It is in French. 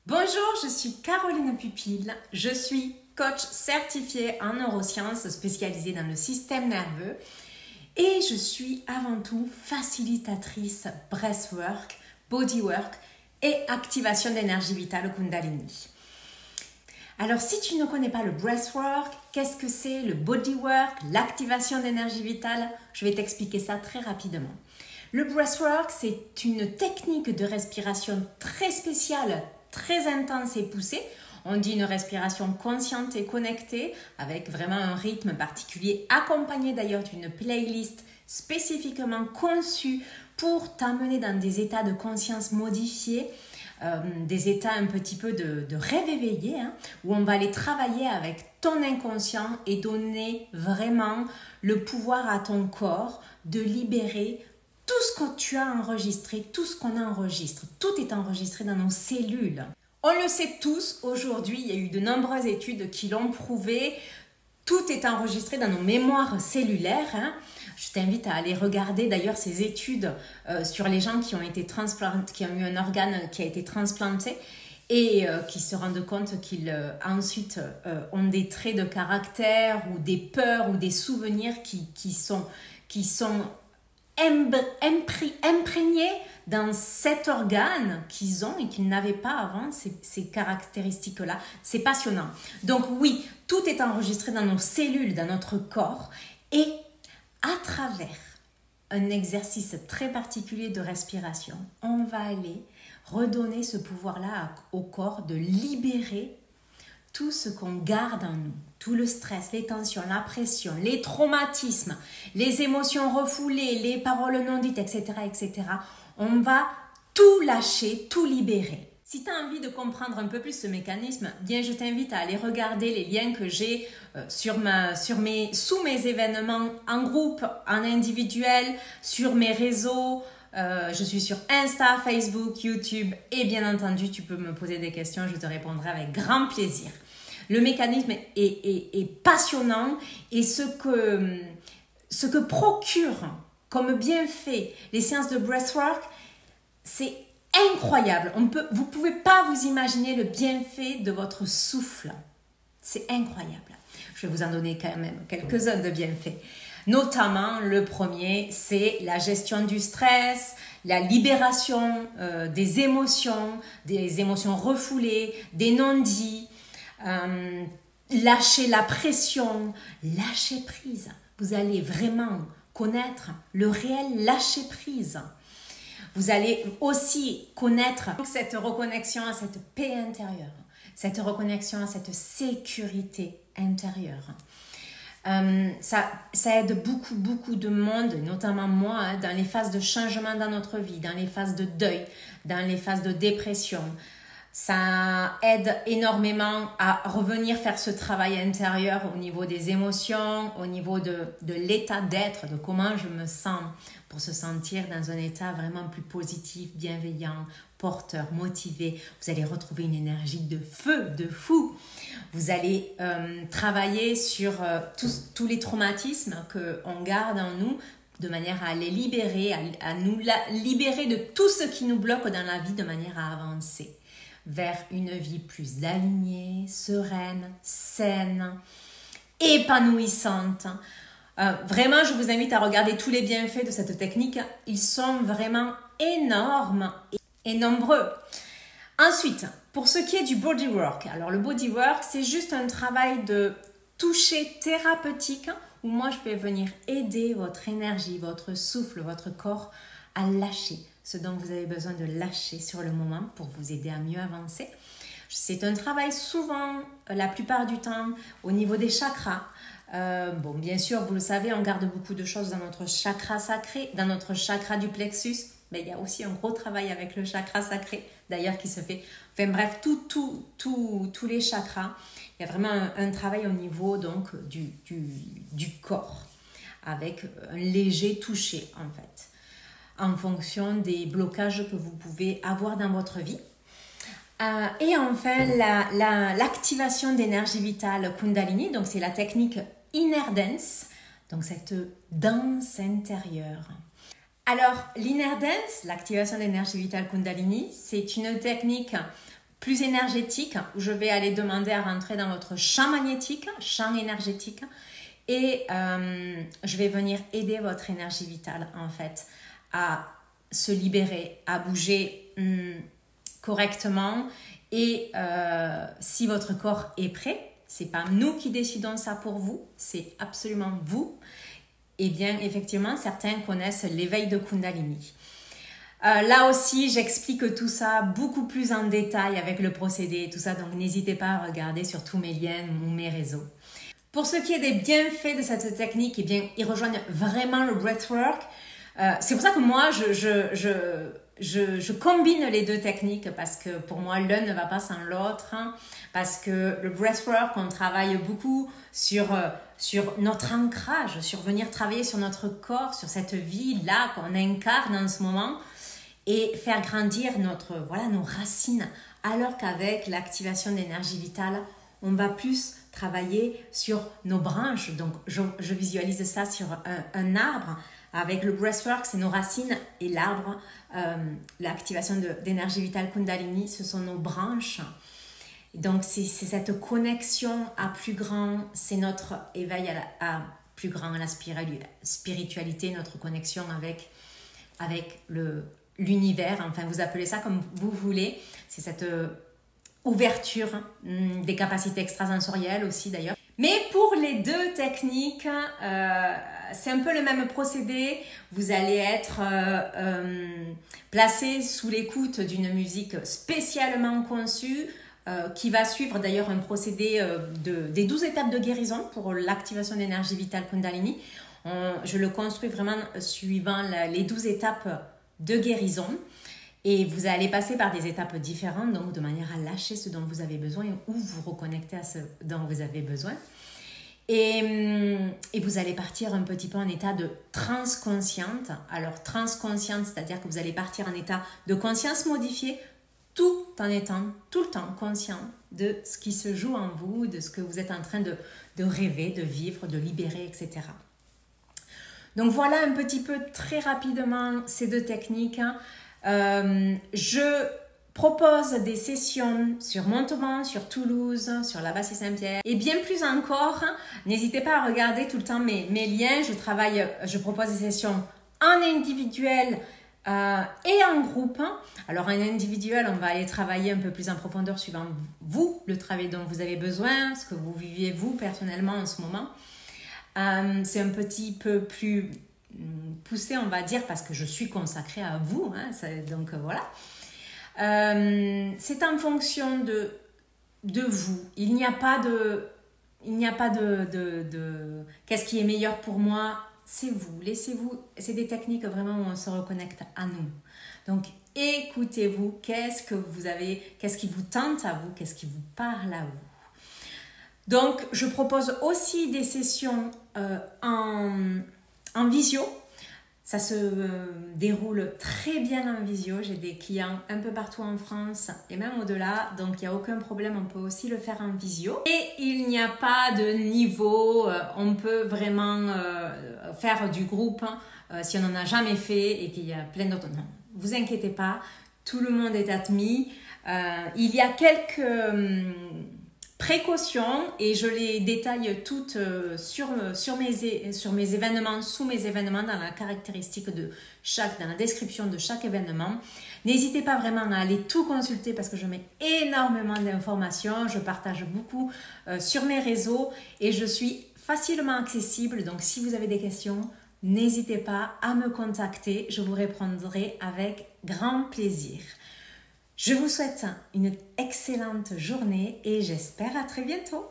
Bonjour, je suis Caroline Pupille, je suis coach certifiée en neurosciences spécialisée dans le système nerveux et je suis avant tout facilitatrice breathwork, bodywork et activation d'énergie vitale Kundalini. Alors si tu ne connais pas le breathwork, qu'est-ce que c'est le bodywork, l'activation d'énergie vitale? Je vais t'expliquer ça très rapidement. Le breathwork, c'est une technique de respiration très spéciale, très intense et poussée. On dit une respiration consciente et connectée avec vraiment un rythme particulier, accompagné d'ailleurs d'une playlist spécifiquement conçue pour t'amener dans des états de conscience modifiés, des états un petit peu de rêve éveillé, où on va aller travailler avec ton inconscient et donner vraiment le pouvoir à ton corps de libérer tout ce que tu as enregistré, tout ce qu'on enregistre, tout est enregistré dans nos cellules. On le sait tous, aujourd'hui, il y a eu de nombreuses études qui l'ont prouvé, tout est enregistré dans nos mémoires cellulaires. Je t'invite à aller regarder d'ailleurs ces études sur les gens qui ont été transplantés, qui ont eu un organe qui a été transplanté et qui se rendent compte qu'ils ensuite ont des traits de caractère ou des peurs ou des souvenirs qui sont imprégnés dans cet organe qu'ils ont et qu'ils n'avaient pas avant, ces caractéristiques-là. C'est passionnant. Donc oui, tout est enregistré dans nos cellules, dans notre corps et à travers un exercice très particulier de respiration, on va aller redonner ce pouvoir-là au corps de libérer tout ce qu'on garde en nous, tout le stress, les tensions, la pression, les traumatismes, les émotions refoulées, les paroles non dites, etc., etc. On va tout lâcher, tout libérer. Si tu as envie de comprendre un peu plus ce mécanisme, bien je t'invite à aller regarder les liens que j'ai sous mes événements en groupe, en individuel, sur mes réseaux. Je suis sur Insta, Facebook, YouTube et bien entendu, tu peux me poser des questions, je te répondrai avec grand plaisir. Le mécanisme est passionnant et ce que procure comme bienfait les séances de breathwork, c'est incroyable. Vous ne pouvez pas vous imaginer le bienfait de votre souffle. C'est incroyable. Je vais vous en donner quand même quelques-uns de bienfaits. Notamment, le premier, c'est la gestion du stress, la libération des émotions refoulées, des non-dits, lâcher la pression, lâcher prise. Vous allez vraiment connaître le réel lâcher prise. Vous allez aussi connaître cette reconnexion à cette paix intérieure, cette reconnexion à cette sécurité intérieure. Ça aide beaucoup de monde, notamment moi, dans les phases de changement dans notre vie, dans les phases de deuil, dans les phases de dépression. Ça aide énormément à revenir faire ce travail intérieur au niveau des émotions, au niveau de l'état d'être, de comment je me sens, pour se sentir dans un état vraiment plus positif, bienveillant, porteur, motivé. Vous allez retrouver une énergie de feu, de fou. Vous allez travailler sur tous les traumatismes qu'on garde en nous, de manière à les libérer, à nous libérer de tout ce qui nous bloque dans la vie de manière à avancer vers une vie plus alignée, sereine, saine, épanouissante. Vraiment, je vous invite à regarder tous les bienfaits de cette technique. Ils sont vraiment énormes et nombreux. Ensuite, pour ce qui est du bodywork, alors le bodywork, c'est juste un travail de toucher thérapeutique où moi, je vais venir aider votre énergie, votre souffle, votre corps à lâcher ce dont vous avez besoin de lâcher sur le moment pour vous aider à mieux avancer. C'est un travail souvent, la plupart du temps, au niveau des chakras. Bon, bien sûr, vous le savez, on garde beaucoup de choses dans notre chakra sacré, dans notre chakra du plexus, mais il y a aussi un gros travail avec le chakra sacré, d'ailleurs, qui se fait. Enfin bref, tous les chakras. Il y a vraiment un travail au niveau donc du corps, avec un léger toucher en fait, en fonction des blocages que vous pouvez avoir dans votre vie. Et enfin, l'activation d'énergie vitale Kundalini, donc c'est la technique Inner Dance, donc cette danse intérieure. Alors, l'Inner Dance, l'activation d'énergie vitale Kundalini, c'est une technique plus énergétique, où je vais aller demander à rentrer dans votre champ magnétique, champ énergétique, et je vais venir aider votre énergie vitale en fait à se libérer, à bouger correctement. Et si votre corps est prêt, c'est pas nous qui décidons ça pour vous, c'est absolument vous. Et bien effectivement, certains connaissent l'éveil de Kundalini. Là aussi, j'explique tout ça beaucoup plus en détail avec le procédé et tout ça, donc n'hésitez pas à regarder sur tous mes liens ou mes réseaux. Pour ce qui est des bienfaits de cette technique, eh bien, ils rejoignent vraiment le breathwork. C'est pour ça que moi, je combine les deux techniques parce que pour moi, l'un ne va pas sans l'autre. Hein, parce que le breathwork, on travaille beaucoup sur notre ancrage, sur venir travailler sur notre corps, sur cette vie-là qu'on incarne en ce moment et faire grandir nos racines. Alors qu'avec l'activation d'énergie vitale, on va plus travailler sur nos branches. Donc, je visualise ça sur un arbre. Avec le breathwork, c'est nos racines et l'arbre, l'activation d'énergie vitale Kundalini, ce sont nos branches. Donc, c'est cette connexion à plus grand, c'est notre éveil à plus grand, à la spiritualité, notre connexion avec l'univers. Enfin, vous appelez ça comme vous voulez. C'est cette ouverture des capacités extrasensorielles aussi d'ailleurs. Mais pour les deux techniques, c'est un peu le même procédé. Vous allez être placé sous l'écoute d'une musique spécialement conçue qui va suivre d'ailleurs un procédé des 12 étapes de guérison pour l'activation d'énergie vitale Kundalini. Je le construis vraiment suivant les 12 étapes de guérison. Et vous allez passer par des étapes différentes, donc de manière à lâcher ce dont vous avez besoin ou vous reconnecter à ce dont vous avez besoin. Et vous allez partir un petit peu en état de transe consciente. Alors, transe consciente, c'est-à-dire que vous allez partir en état de conscience modifiée tout en étant tout le temps conscient de ce qui se joue en vous, de ce que vous êtes en train de rêver, de vivre, de libérer, etc. Donc, voilà un petit peu très rapidement ces deux techniques. Je propose des sessions sur Montauban, sur Toulouse, sur la Basse Saint-Pierre et bien plus encore. N'hésitez pas à regarder tout le temps mes liens. Je propose des sessions en individuel et en groupe. Alors en individuel, on va aller travailler un peu plus en profondeur suivant vous, le travail dont vous avez besoin, ce que vous viviez vous personnellement en ce moment. C'est un petit peu plus poussé, on va dire, parce que je suis consacrée à vous. Hein, donc voilà. C'est en fonction de vous. Il n'y a pas de qu'est-ce qui est meilleur pour moi. C'est vous. Laissez-vous. C'est des techniques vraiment où on se reconnecte à nous. Donc écoutez-vous. Qu'est-ce qui vous tente à vous? Qu'est-ce qui vous parle à vous? Donc je propose aussi des sessions en visio. Ça se déroule très bien en visio. J'ai des clients un peu partout en France et même au-delà. Donc, il n'y a aucun problème. On peut aussi le faire en visio. Et il n'y a pas de niveau. On peut vraiment faire du groupe si on n'en a jamais fait et qu'il y a plein d'autres. Non, vous inquiétez pas. Tout le monde est admis. Il y a quelques précautions et je les détaille toutes sur mes événements, sous mes événements, dans la caractéristique dans la description de chaque événement. N'hésitez pas vraiment à aller tout consulter parce que je mets énormément d'informations, je partage beaucoup sur mes réseaux et je suis facilement accessible. Donc si vous avez des questions, n'hésitez pas à me contacter, je vous répondrai avec grand plaisir. Je vous souhaite une excellente journée et j'espère à très bientôt.